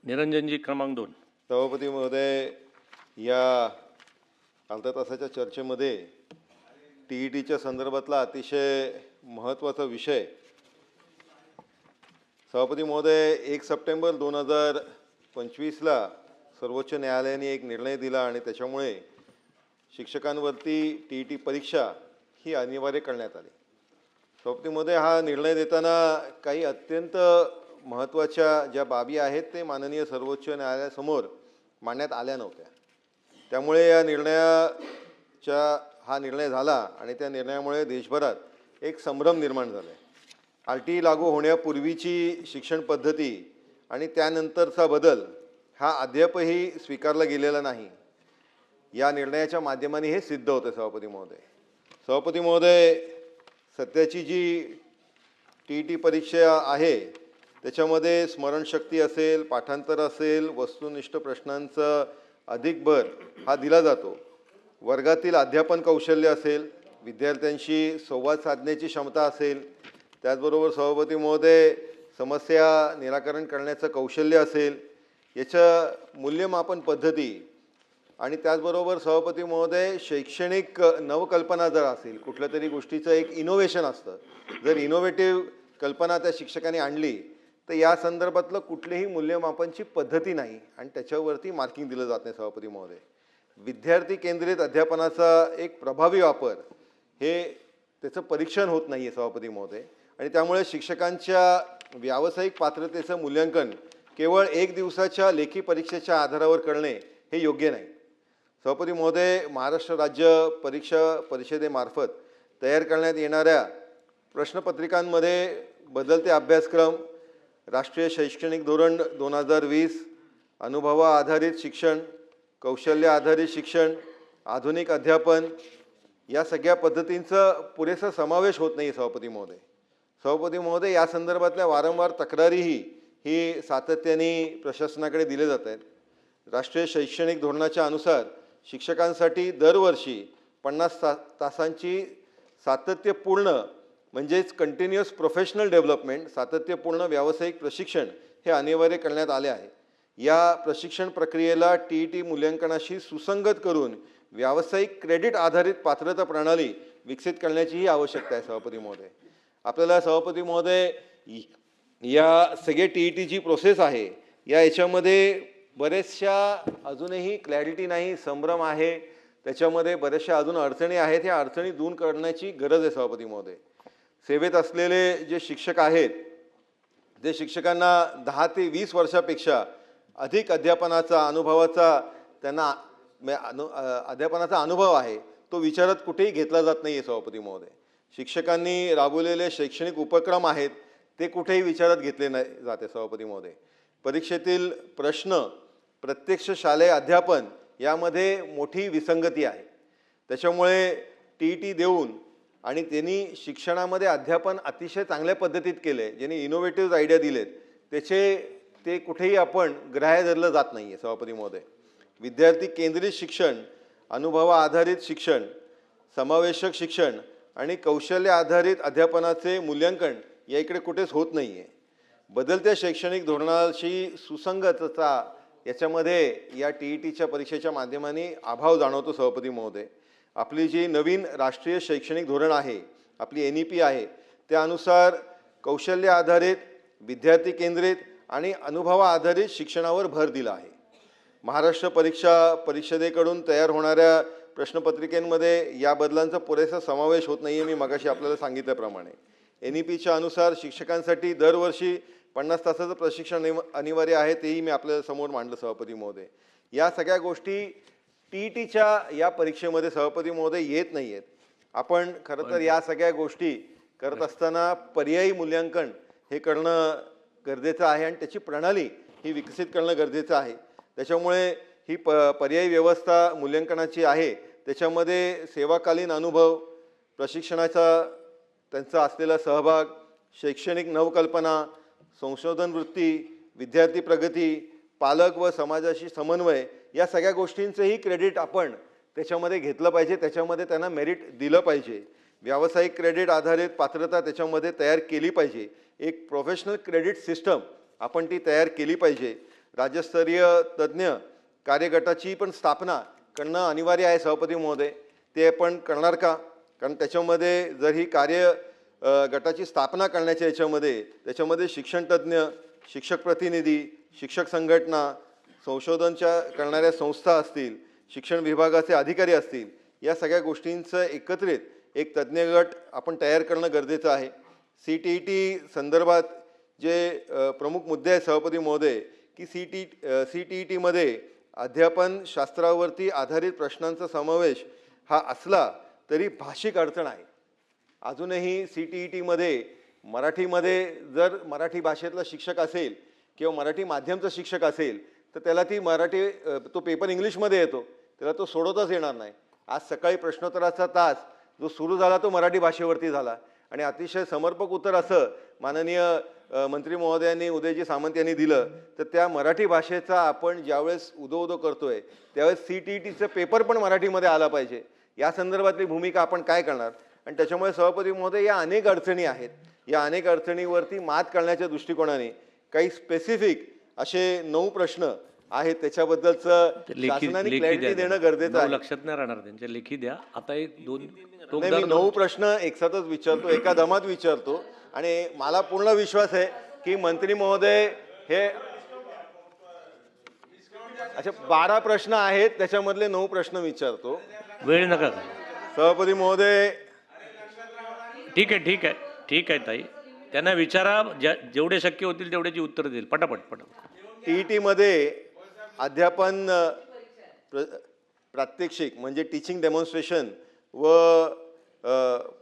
निरंजनजी क्रमांक 2. सभापती महोदय, या अर्ध्या तासाच्या चर्चेमध्ये टीईटीच्या संदर्भातला अतिशय महत्त्वाचा विषय, सभापती महोदय, 1 सप्टेंबर 2025ला सर्वोच्च न्यायालयाने एक निर्णय दिला आणि त्याच्यामुळे शिक्षकांवरती टीईटी परीक्षा ही अनिवार्य करण्यात आली. सभापती महोदय, हा निर्णय देताना काही अत्यंत महत्त्वाच्या ज्या बाबी आहेत ते माननीय सर्वोच्च न्यायालयासमोर मांडण्यात आल्या नव्हत्या. त्यामुळे हा निर्णय झाला आणि त्या निर्णयामुळे देशभरात एक संभ्रम निर्माण झाला आहे. RTE लागू होण्यापूर्वीची शिक्षण पद्धती आणि त्यानंतरचा बदल हा अद्यापही स्वीकारला गेलेला नाही. या निर्णयाच्या माध्यमाने हे सिद्ध होतं. सभापती महोदय, सध्याची जी टीईटी परीक्षा आहे त्याच्यामध्ये स्मरणशक्ती असेल, पाठांतर असेल, वस्तुनिष्ठ प्रश्नांचा अधिक भर हा दिला जातो. वर्गातील अध्यापन कौशल्य असेल, विद्यार्थ्यांशी संवाद साधण्याची क्षमता असेल, त्याचबरोबर सभापती महोदय समस्या निराकरण करण्याचं कौशल्य असेल, याचं मूल्यमापन पद्धती आणि त्याचबरोबर सभापती महोदय शैक्षणिक नवकल्पना जर असेल, कुठल्या तरी गोष्टीचं एक इनोव्हेशन असतं, जर इनोव्हेटिव्ह कल्पना त्या शिक्षकांनी आणली तर या संदर्भातलं कुठलीही मूल्यमापनची पद्धती नाही आणि त्याच्यावरती मार्किंग दिलं जात नाही. सभापती महोदय, विद्यार्थी केंद्रित अध्यापनाचा एक प्रभावी वापर हे त्याचं परीक्षण होत नाही आहे. सभापती महोदय, आणि त्यामुळे शिक्षकांच्या व्यावसायिक पात्रतेचं मूल्यांकन केवळ 1 दिवसाच्या लेखी परीक्षेच्या आधारावर करणे हे योग्य नाही. सभापती महोदय, महाराष्ट्र राज्य परीक्षा परिषदेमार्फत तयार करण्यात येणाऱ्या प्रश्नपत्रिकांमध्ये बदलते अभ्यासक्रम, राष्ट्रीय शैक्षणिक धोरण 2020, अनुभवाधारित शिक्षण, कौशल्य आधारित शिक्षण, आधुनिक अध्यापन या सगळ्या पद्धतींचा पुरेसा समावेश होत नाही. सभापती महोदय, या संदर्भातल्या वारंवार तक्रारीही ही सातत्याने प्रशासनाकडे दिले जात आहेत. राष्ट्रीय शैक्षणिक धोरणाच्या अनुसार शिक्षकांसाठी दरवर्षी 50 तासांची सातत्यपूर्ण म्हणजेच कंटिन्युअस प्रोफेशनल डेव्हलपमेंट, सातत्यपूर्ण व्यावसायिक प्रशिक्षण हे अनिवार्य करण्यात आले आहे. या प्रशिक्षण प्रक्रियेला टीईटी मूल्यांकनाशी सुसंगत करून व्यावसायिक क्रेडिट आधारित पात्रता प्रणाली विकसित करण्याचीही आवश्यकता आहे. सभापती महोदय, आपल्याला सभापती महोदय या सगळे टीईटीची प्रोसेस आहे याच्यामध्ये बरेचशा अजूनही क्लॅरिटी नाही, संभ्रम आहे, त्याच्यामध्ये बऱ्याचशा अजून अडचणी आहेत. ह्या अडचणी दूर करण्याची गरज आहे. सभापती महोदय, सेवेत असलेले जे शिक्षक आहेत जे शिक्षकांना 10 ते 20 वर्षापेक्षा अधिक अध्यापनाचा अनुभव आहे तो विचारात कुठेही घेतला जात नाही आहे. सभापती महोदय, शिक्षकांनी राबवलेले शैक्षणिक उपक्रम आहेत ते कुठेही विचारात घेतले नाही जाते. सभापती महोदय, परीक्षेतील प्रश्न, प्रत्यक्ष शालेय अध्यापन यामध्ये मोठी विसंगती आहे. त्याच्यामुळे टीईटी देऊन आणि त्यांनी शिक्षणामध्ये अध्यापन अतिशय चांगल्या पद्धतीत केले, ज्यांनी इनोव्हेटिव्ह आयडिया दिलेत ते कुठेही आपण ग्राह्य धरलं जात नाही आहे. सभापती महोदय, विद्यार्थी केंद्रित शिक्षण, अनुभव आधारित शिक्षण, समावेशक शिक्षण आणि कौशल्य आधारित अध्यापनाचे मूल्यांकन या इकडे कुठेच होत नाही आहे. बदलत्या शैक्षणिक धोरणाशी सुसंगतता याच्यामध्ये या टीईटीच्या परीक्षेच्या माध्यमाने अभाव जाणवतो. सभापती महोदय, आपली जी नवीन राष्ट्रीय शैक्षणिक धोरण आहे, आपली NEP आहे, त्यानुसार कौशल्य आधारित, विद्यार्थी केंद्रित आणि अनुभव आधारित शिक्षणावर भर दिला आहे. महाराष्ट्र परीक्षा परिषदेकडून तयार होणाऱ्या प्रश्नपत्रिकेमध्ये या बदलांचा पुरेसा समावेश होत नाही आहे. मी मगाशी आपल्याला सांगितल्याप्रमाणे NEPच्या अनुसार शिक्षकांसाठी दरवर्षी 50 तासाचं प्रशिक्षण अनिवार्य आहे, तेही मी आपल्या समोर मांडलं. सभापती महोदय, या सगळ्या गोष्टी टीईटीच्या या परीक्षेमध्ये सभापती महोदय येत नाही आहेत. आपण खरं तर या सगळ्या गोष्टी करत असताना पर्यायी मूल्यांकन हे करणं गरजेचं आहे आणि त्याची प्रणाली ही विकसित करणं गरजेचं आहे. त्याच्यामुळे ही पर्यायी व्यवस्था मूल्यांकनाची आहे, त्याच्यामध्ये सेवाकालीन अनुभव, प्रशिक्षणाचा त्यांचा असलेला सहभाग, शैक्षणिक नवकल्पना, संशोधन वृत्ती, विद्यार्थी प्रगती, पालक व समाजाशी समन्वय या सगळ्या गोष्टींचंही क्रेडिट आपण त्याच्यामध्ये घेतलं पाहिजे, त्याच्यामध्ये त्यांना मेरिट दिलं पाहिजे. व्यावसायिक क्रेडिट आधारित पात्रता त्याच्यामध्ये तयार केली पाहिजे. एक प्रोफेशनल क्रेडिट सिस्टम आपण ती तयार केली पाहिजे. राज्यस्तरीय तज्ज्ञ कार्यगटाची पण स्थापना करणं अनिवार्य आहे सभापती महोदय. ते पण करणार का? कारण त्याच्यामध्ये जर ही गटाची स्थापना करण्याच्या त्याच्यामध्ये शिक्षणतज्ज्ञ, शिक्षक प्रतिनिधी, शिक्षक संघटना, संशोधनच्या करणाऱ्या संस्था असतील, शिक्षण विभागाचे अधिकारी असतील, या सगळ्या गोष्टींचं एकत्रित एक तज्ज्ञ गट आपण तयार करणं गरजेचं आहे. CTET संदर्भात जे प्रमुख मुद्दे आहेत सभापती महोदय, की CTET अध्यापन शास्त्रावरती आधारित प्रश्नांचा समावेश हा असला तरी भाषिक अडचण आहे. अजूनही CTET मराठीमध्ये जर मराठी भाषेतला शिक्षक असेल किंवा मराठी माध्यमचा शिक्षक असेल तर त्याला तो पेपर इंग्लिशमध्ये येतो, त्याला तो सोडवताच येणार नाही. आज सकाळी प्रश्नोत्तराचा तास जो सुरू झाला तो मराठी भाषेवरती झाला आणि अतिशय समर्पक उत्तर असं माननीय मंत्री महोदयांनी, उदयजी सामंत यांनी दिलं. तर त्या मराठी भाषेचा आपण ज्यावेळेस उदो करतोय त्यावेळेस CTETचा पेपर पण मराठीमध्ये आला पाहिजे. या संदर्भातली भूमिका आपण काय करणार? आणि त्याच्यामुळे सभापती महोदय, या अनेक अडचणी आहेत. या अनेक अडचणीवरती मात करण्याच्या दृष्टिकोनाने काही स्पेसिफिक असे 9 प्रश्न आहेत, त्याच्याबद्दलचं शासनाने क्लॅरिटी देणं गरजेचं आहे. लक्षात नाही राहणार त्यांच्या, लेखी द्या. आता एक दोन मी 9 प्रश्न एकसाथच विचारतो, एका दमात विचारतो आणि मला पूर्ण विश्वास आहे की मंत्री महोदय हे 12 प्रश्न आहेत, त्याच्यामधले 9 प्रश्न विचारतो. वेळ नका. सभापती महोदय, ठीक आहे ताई, त्यांना विचारा, जेवढे शक्य होतील तेवढ्याची उत्तर देईल. पटापट. TET अध्यापन प्रात्यक्षिक म्हणजे टीचिंग डेमॉन्स्ट्रेशन व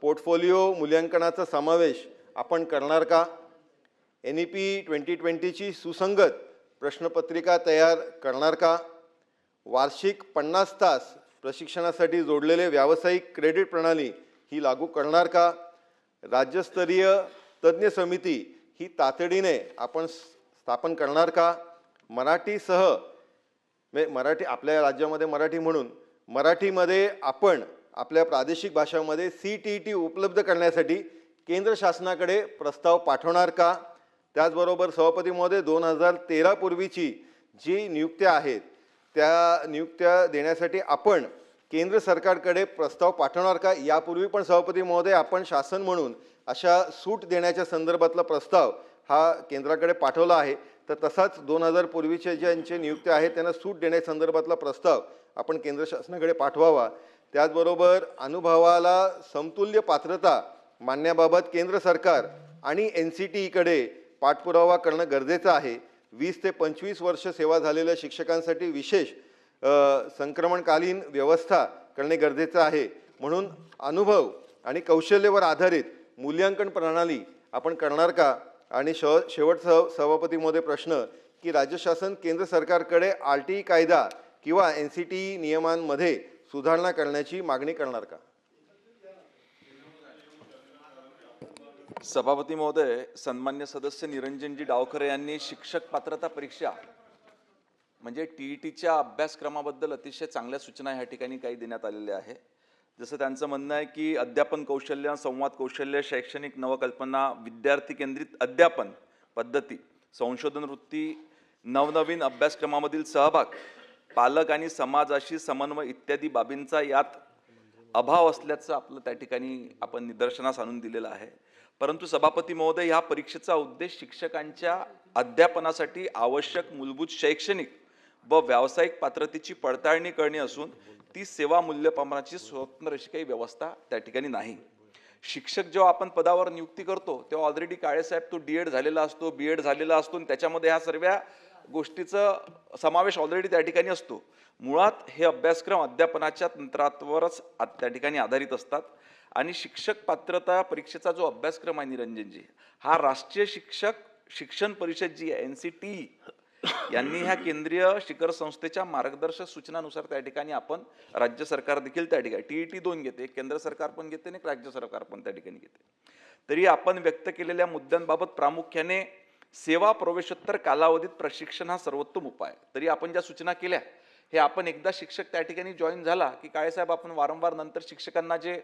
पोर्टफोलिओ मूल्यांकनाचा समावेश आपण करणार का? NEP 2020ची सुसंगत प्रश्नपत्रिका तयार करणार का? वार्षिक 50 तास प्रशिक्षणासाठी जोडलेले व्यावसायिक क्रेडिट प्रणाली ही लागू करणार का? राज्यस्तरीय तज्ज्ञ समिती ही तातडीने आपण स्थापन करणार का? मराठी आपल्या राज्यामध्ये मराठी म्हणून मराठीमध्ये आपण आपल्या प्रादेशिक भाषांमध्ये CTET उपलब्ध करण्यासाठी केंद्र शासनाकडे प्रस्ताव पाठवणार का? त्याचबरोबर सभापती महोदय, 2013 पूर्वीची जी नियुक्त्या आहेत त्या नियुक्त्या देण्यासाठी आपण केंद्र सरकारकडे प्रस्ताव पाठवणार का? यापूर्वी पण सभापती महोदय आपण शासन म्हणून अशा सूट देण्याच्या संदर्भातला प्रस्ताव हा केंद्राकडे पाठवला आहे. तर तसाच 2000 पूर्वीचे ज्यांचे नियुक्त्या आहेत त्यांना सूट देण्यासंदर्भातला प्रस्ताव आपण केंद्र शासनाकडे पाठवावा. त्याचबरोबर अनुभवाला समतुल्य पात्रता मानण्याबाबत केंद्र सरकार आणि NCTEकडे पाठपुरावा करणं गरजेचं आहे. 20 ते 25 वर्ष सेवा झालेल्या शिक्षकांसाठी विशेष संक्रमणकालीन व्यवस्था करणे गरजेचं आहे. म्हणून अनुभव आणि कौशल्यावर आधारित मूल्यांकन प्रणाली आपण करणार का? आणि शेवटचा सभापती महोदय प्रश्न, की राज्य शासन केंद्र सरकारकडे RTE कायदा किंवा NCTE नियमांमध्ये सुधारणा करण्याची मागणी करणार का? सभापती महोदय, सन्मान्य सदस्य निरंजनजी डावखरे यांनी शिक्षक पात्रता परीक्षा म्हणजे TETच्या अभ्यासक्रमाबद्दल अतिशय चांगल्या सूचना ह्या ठिकाणी काही देण्यात आलेल्या आहे. जसं त्यांचं म्हणणं आहे की अध्यापन कौशल्य, संवाद कौशल्य, शैक्षणिक नवकल्पना, विद्यार्थी केंद्रित अध्यापन पद्धती, संशोधन वृत्ती, नवनवीन अभ्यासक्रमामधील सहभाग, पालक आणि समाजाशी समन्वय इत्यादी बाबींचा यात अभाव असल्याचं आपलं त्या ठिकाणी आपण निदर्शनास आणून दिलेलं आहे. परंतु सभापती महोदय, ह्या परीक्षेचा उद्देश शिक्षकांच्या अध्यापनासाठी आवश्यक मूलभूत शैक्षणिक व व्यावसायिक पात्रतेची पडताळणी करणे असून ती सेवा मूल्यप्रमाणाची स्वतंत्र अशी काही व्यवस्था त्या ठिकाणी नाही. शिक्षक जेव्हा आपण पदावर नियुक्ती करतो तेव्हा ऑलरेडी काळेसाहेब तो D.Ed झालेला असतो, B.Ed झालेला असतो आणि त्याच्यामध्ये ह्या सर्व गोष्टीचा समावेश ऑलरेडी त्या ठिकाणी असतो. मुळात हे अभ्यासक्रम अध्यापनाच्या तंत्रावरच त्या ठिकाणी आधारित असतात आणि शिक्षक पात्रता परीक्षेचा जो अभ्यासक्रम आहे निरंजनजी, हा राष्ट्रीय शिक्षण परिषद जी आहे NCTE यांनी ह्या केंद्रीय शिखर संस्थेच्या मार्गदर्शक सूचनानुसार त्या ठिकाणी आपण राज्य सरकार देखील त्या ठिकाणी TET 2 घेते, केंद्र सरकार पण घेते आणि राज्य सरकार पण त्या ठिकाणी घेते. तरी आपण व्यक्त केलेल्या मुद्द्यांबाबत प्रामुख्याने सेवा प्रवेशोत्तर कालावधीत प्रशिक्षण हा सर्वोत्तम उपाय. तरी आपण ज्या सूचना केल्या हे आपण एकदा शिक्षक त्या ठिकाणी जॉईन झाला की काळेसाहेब आपण वारंवार नंतर शिक्षकांना जे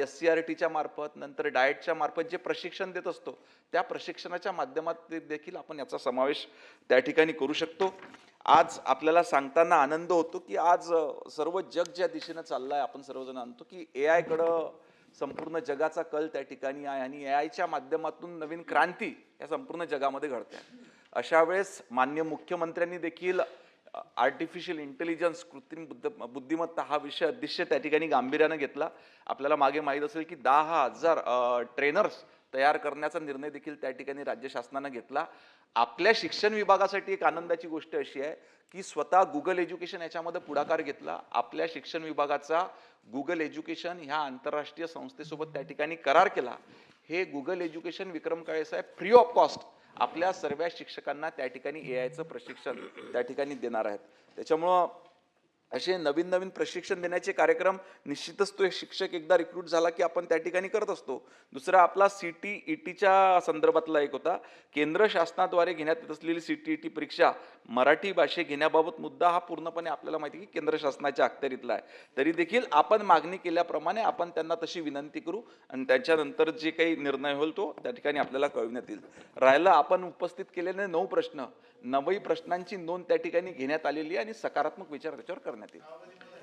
SCRTच्या मार्फत नंतर डाएटच्या मार्फत जे प्रशिक्षण देत असतो त्या प्रशिक्षणाच्या माध्यमात देखील आपण याचा समावेश त्या ठिकाणी करू शकतो. आज आपल्याला सांगताना आनंद होतो की आज सर्व जग ज्या दिशेनं चाललंय आपण सर्वजण आणतो की AI कडं संपूर्ण जगाचा कल त्या ठिकाणी आहे आणि AIच्या माध्यमातून नवीन क्रांती या संपूर्ण जगामध्ये घडते. अशा वेळेस माननीय मुख्यमंत्र्यांनी देखील आर्टिफिशियल इंटेलिजन्स कृत्रिम बुद्धिमत्ता हा विषय अतिशय त्या ठिकाणी गांभीर्यानं घेतला. आपल्याला मागे माहीत असेल की 10,000 ट्रेनर्स तयार करण्याचा निर्णय देखील त्या ठिकाणी राज्य शासनानं घेतला. आपल्या शिक्षण विभागासाठी एक आनंदाची गोष्ट अशी आहे की स्वतः गुगल एज्युकेशन याच्यामध्ये पुढाकार घेतला. आपल्या शिक्षण विभागाचा गुगल एज्युकेशन ह्या आंतरराष्ट्रीय संस्थेसोबत त्या ठिकाणी करार केला. हे गुगल एज्युकेशन विक्रम काळेसाहेब फ्री ऑफ कॉस्ट आपल्या सर्व शिक्षकांना त्या ठिकाणी AIचं प्रशिक्षण त्या ठिकाणी देणार आहेत. त्याच्यामुळं असे नवीन नवीन प्रशिक्षण देण्याचे कार्यक्रम निश्चितच तो एक शिक्षक एकदा रिक्रूट झाला की आपण त्या ठिकाणी करत असतो. दुसरा आपला CTETच्या संदर्भातला एक होता. केंद्र शासनाद्वारे घेण्यात येत असलेली CTET परीक्षा मराठी भाषे घेण्याबाबत मुद्दा हा पूर्णपणे आपल्याला माहिती की केंद्र शासनाच्या अखत्यारीतला आहे. तरी देखील आपण मागणी केल्याप्रमाणे आपण त्यांना तशी विनंती करू आणि त्याच्यानंतर जे काही निर्णय होईल तो त्या ठिकाणी आपल्याला कळविण्यात येईल. राहिलं आपण उपस्थित केलेले 9 प्रश्न 9 प्रश्नांची नोंद त्या ठिकाणी घेण्यात आलेली आहे आणि सकारात्मक विचार त्याच्यावर करण्यात येईल.